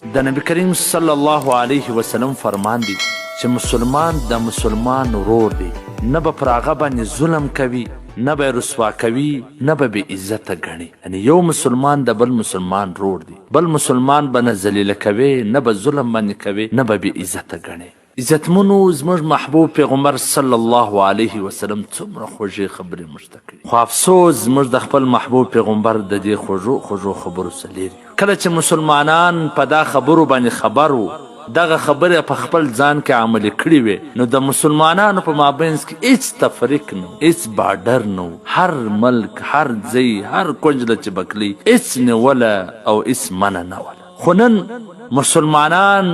د نبی کریم صلی الله علیه وسلم فرمان دی چې مسلمان د مسلمان ورور دی، نه به پر هغه باندې ظلم کوي، نه به رسوا کوي، نه به بې عزته ګڼي. یعنې یو مسلمان د بل مسلمان ورور دی، بل مسلمان به نه ذلیله کوي، نه به ظلم باندې کوي، نه به بې عزته ګڼي. عزتمنو زموږ محبوب پیغمبر صلی الله علیه وسلم څومره خوږې خبرې موږ ته کوي، خو افسوس زموږ د خپل محبوب پیغمبر د دې خوږو خبرو څخه لرې یو. کله چې مسلمانان په دا خبرو باندې خبر وو، دغه خبرې په خپل ځان کې عملي کړي وې، نو د مسلمانانو په مابینځ کې هیڅ تفریق نه، هیڅ بارډر نه، هر ملک، هر ځای، هر کونج له چې بکلي هیڅ نیوله او هیڅ منع نه وله. خو نن مسلمانان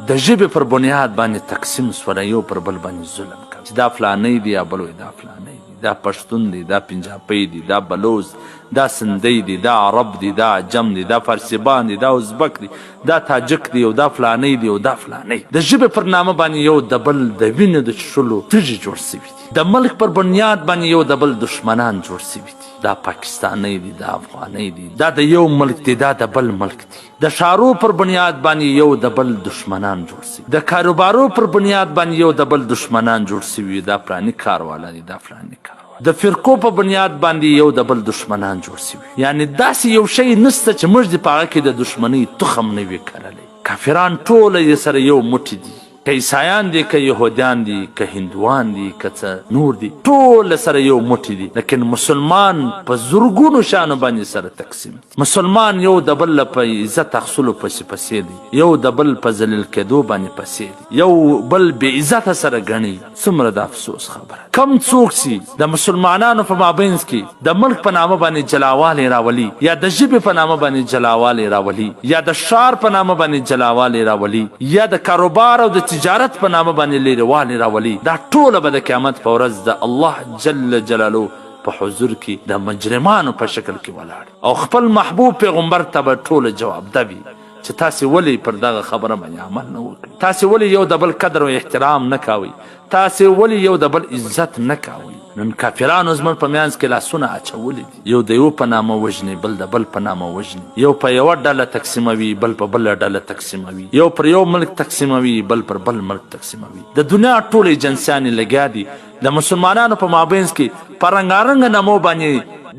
د ژبې پر بنیاد باندې تقسیم سوله، یو پر بل باندې ظلم کوي چې دا فلانی دی یا بل وایي دا فلانی دی، دا پښتون دی، دا پنجابی دی، دا بلوچ، دا سندی دی، دا عرب دی، دا عجم دی، دا فارسیبان دی، دا ازبک دی، دا تاجک دی، او دا فلانی دی، او دا فلانی. د ژبې پر نامه باندې یو د بل د وینې د څښلو تږي جوړ سوي دي. د ملک پر بنیاد باندې یو د بل دشمنان جوړ سوي دي. دا پاکستانی دی، دا افغانی دی، دا د یو ملک دی، دا د بل ملک دی. د شارو پر بنیاد باندې یو د بل دشمنان جوړ سوي، د کاروبارو پر بنیاد باندې یو د بل دشمنان جوړ سوي، دا فلاني کاروالا دی، دا فلاني کاروالا. د فرقو په بنیاد باندې یو د بل دشمنان جوړ سوي. یعنی داسې یو شی نسته چې موږ د په هغه کې د دشمنۍ تخم نه وي کرلی. کافران ټوله یې سره یو موټی دي، که عیسایان دي، که یهودیان دي، که هندوان دي، که څه نور دي، ټول سره یو موټی دي. لیکن مسلمان په زرګونو شانو باندې سره تقسیم دي. مسلمان یو د بل په عزت اخیستلو پسې دی، یو د بل په ذلیل کېدو باندې پسې دی، یو بل بې عزته سره ګڼي. څومره د افسوس خبره. کم څوک چې د مسلمانانو په مابینځ کې د ملک په نامه باندې جلاوالی راولي، یا د ژبې په نامه باندې جلاوالی راولي، یا د شار په نامه باندې جلاوالی راولي، یا د کاروبار او د تجارت په نامه باندې لرېوالی راولي، دا ټوله به د قیامت په ورځ د الله جل جلاله په حضور کې د مجرمانو په شکل کې ولاړ، او خپل محبوب پیغمبر ته به ټوله جوابده وي چې تاسې ولې پر دغه خبره باندې عمل نه وکړئ، تاسې ولې یو د بل قدر او احترام نه کوئ، تاسې ولې یو د بل عزت نه کوئ. نن کافرانو زموږ په منځ کې لاسونه اچولي دي، یو د یو په نامه وژني، بل د بل په نامه وژني، یو په یوه ډله تقسیموي، بل په بله ډله تقسیموي، یو پر یو ملک تقسیموي، بل پر بل ملک تقسیموي. د دنیا ټول ایجنسیانې لګیا دي د مسلمانانو په مابینځ کې په رنګارنګه نامو باندې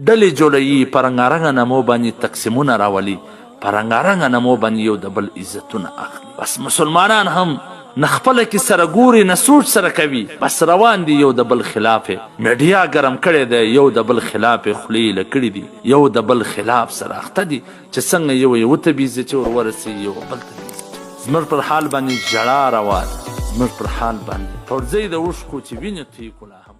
ډلې جوړوي، په رنګارنګه نامو باندې تقسیمونه راولي، په رنګارنګه نامو باندې یو د بل عزتونه اخلي. بس مسلمانان هم نه خپله کې سره ګوري، نه سوچ سره کوي، بس روان دي یو د بل خلاف. میډیا ګرم کړی دی، یو د بل خلاف خولې ایله کړي دي، یو د بل خلاف سره اخته دي چې څنګه یو یې وتبیزي چې ور ورسي، یو بل ته بيزي. زموږ پر حال باندې ژړا روان، زموږ پر حال باندې پرځای د اوښکو چې وینې تویې کړو لا هم